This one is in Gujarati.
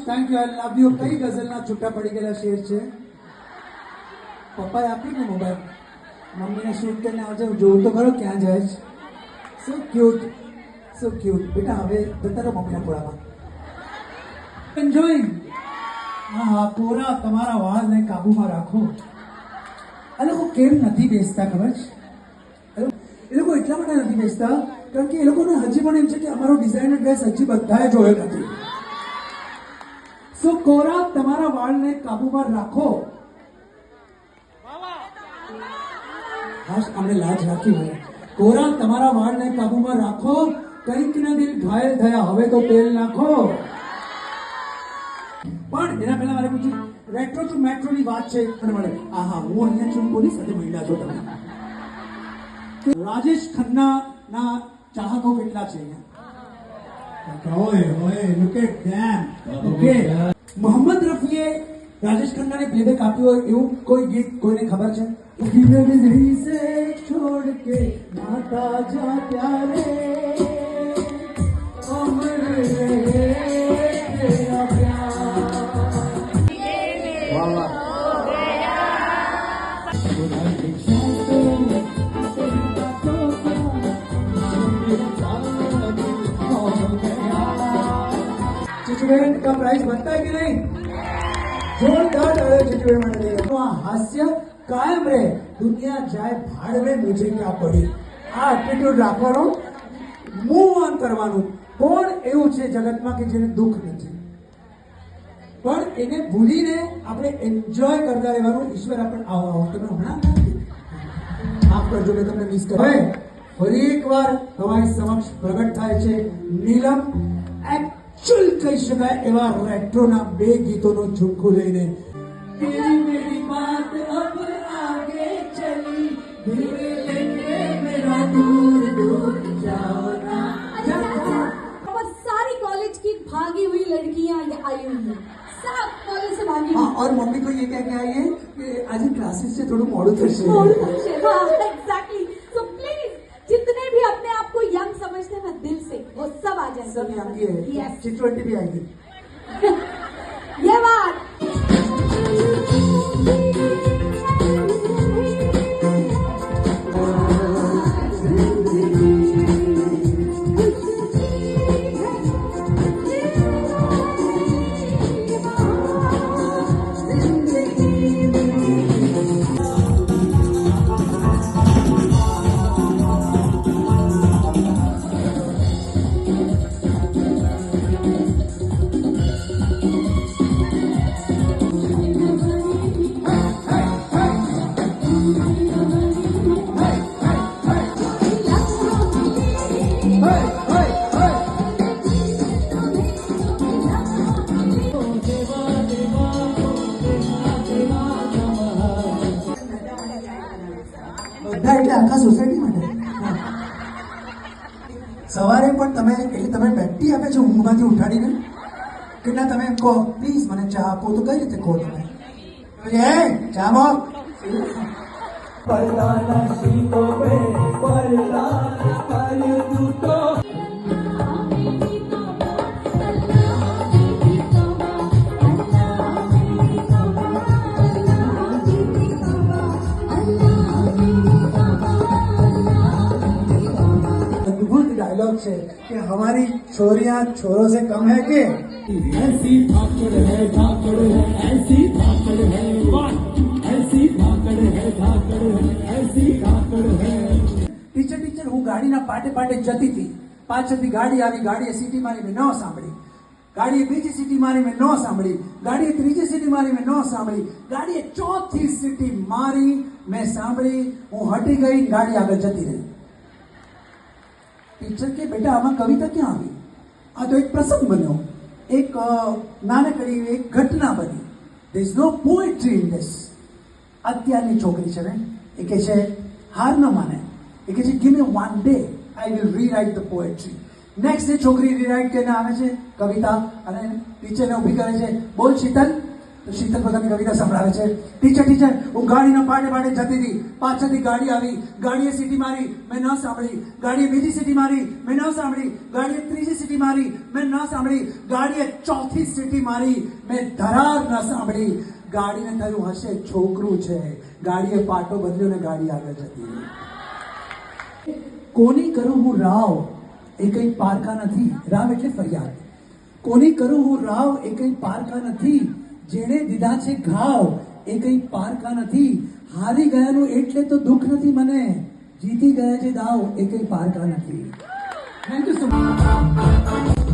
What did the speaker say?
Thank you, I love you. કઈ ગઝલના છૂટા પડી ગયેલા શેર છે? પપ્પાએ આપ્યું ને મોબાઈલ, મમ્મીને શૂટ કરીને આવજે, જોઉં તો ખરો ક્યાં જાય છે. સો ક્યુટ, સો ક્યુટ. બેટા હવે જતા રહો મમ્મીના ખોળામાં. એન્જોયિંગ. હા હા, પૂરા તમારા વાળને કાબુમાં રાખો. આ લોકો કેમ નથી બેસતા ખબર છે? એ લોકો એટલા માટે નથી બેસતા કારણ કે એ લોકોને હજી પણ એમ છે કે અમારો ડિઝાઇનર ડ્રેસ હજી બધાએ જોયો નથી. સો કોરા, તમારા વાળને કાબુમાં રાખો. હાશ, આપણે લાજ રાખી હોય. કોરા, તમારા વાળને કાબુમાં રાખો. કંઈક ના દિલ ઘાયલ થયા, હવે તો તેલ નાખો. પણ એના પહેલા મારે પૂછ્યું, રેટ્રો ટુ મેટ્રો ની વાત છે. મળે હા, હું અહીંયા છું, કોની સાથે મળ્યા છો તમે? રાજેશ ખન્ના ના ચાહકો કેટલા છે અહીંયા? મોહમ્મદ રફીએ રાજેશ ખન્નાને પ્લેબેક આપ્યું હોય એવું કોઈ ગીત કોઈને ખબર છે? છોડ કે નાતા જા પ્યારે चिचुबेन का प्राइस बनता है कि नहीं? जोरदार तालियां चिचुबेन માટે દેજો. આ હાસ્ય કાયમ રહે. દુનિયા જાય ભાડવે, મુझे क्या પડી. આ એટીટ્યુડ રાખવાનો, મૂવ ઓન કરવાનું. કોણ એવું છે જગતમાં કે જેને દુઃખ નથી? પણ એને ભૂલીને આપણે એન્જોય કરતા રહેવાનું. ઈશ્વર આપણે આવો તમે હમણાં માફ કરજો, મેં તમને મિસ કર્યો. ફરી એકવાર તમારી સમક્ષ પ્રગટ થાય છે નીલમ. ચુલ કહી શકાય એવા રેટ્રોના બે ગીતોનો ઝુમખું લઈને. તેરી મેરી બાત અબ આગે ચલી, ધીરે લેકે મેરા દૂર દૂર જાઓ ના. बहुत सारी कॉलेज की भागी हुई लड़कियां ये आई हुई हैं, सब कॉलेज से भागी हुई. और मम्मी को ये क्या क्या आई है कि आज क्लासेस से थोड़ा मोड़ू थશે. एग्जैक्टली. सो प्लीज जितने भी अपने आप को यंग समझते हैं ना दिल से, वो सब आ जाए. सब यंग ही है. Yes. T20 भी आएगी. ये बात એટલે આખા સોસાયટી માટે. સવારે પણ તમે એટલે તમે બેટી આપે છો ઊંઘમાંથી ઉઠાડીને કે ના? તમે એમ કહો પ્લીઝ મને ચા આપો, તો કઈ રીતે કહો તમે? ચા મો डायलॉग છે कि हमारी छोरियां छोरों से कम है कि ऐसी धाकड़ है, धाकड़ है, ऐसी धाकड़ है, ऐसी धाकड़ है, धाकड़ है, ऐसी धाकड़ है. ટીચર હું ગાડીના પાટે પાટે જતી હતી, પાછળથી ગાડી આવી, ગાડીએ સીટી મારી, મેં ન સાંભળી. ગાડીએ બીજી સીટી મારી, મેં ન સાંભળી. ગાડીએ ત્રીજી સીટી મારી, મેં ન સાંભળી. ગાડીએ ચોથી સીટી મારી, મેં સાંભળી. હું હટી ગઈ, ગાડી આગળ જતી રહી. ટીચર કે બેટા આમાં કવિતા ક્યાં આવી? આ તો એક પ્રસંગ બન્યો. એક નાનકડી એક ઘટના બની. there is no poetry in this. અત્યારની છોકરી છે ને એ કહે છે હાર ન માને, એ કહે છે give me one day, I will rewrite the poetry. Next day છોકરી રીરાઇટ કરીને આવે છે કવિતા અને ટીચરને ઊભી કરે છે, બોલ શીતલ. તો શીતલ પોતાની કવિતા સંભળાવે છે. ટીચર હું ગાડીના પાડે પાડે જતી હતી, પાછળથી ગાડી આવી, ગાડીએ સીટી મારી, મેં ન સાંભળી, ગાડીએ બીજી સીટી મારી, મેં ન સાંભળી, ગાડીએ ત્રીજી સીટી મારી, મેં ન સાંભળી, ગાડીએ ચોથી સીટી મારી, મેં ધરાર ન સાંભળી. ગાડીને થયું હશે છોકરું છે, ગાડીએ પાટો બદલ્યો ને ગાડી આગળ જતી રહી. કોની કરું હું રાવ એ કંઈ પારકા નથી. રાવ એટલે ફરિયાદ. કોની કરું હું રાવ એ કંઈ પારકા નથી, જેણે દીધા છે ઘાવ એ કંઈ પારકા નથી. હારી ગયાનું એટલે તો દુઃખ નથી મને, જીતી ગયા છે દાવ એ કંઈ પારકા નથી. Thank you so much.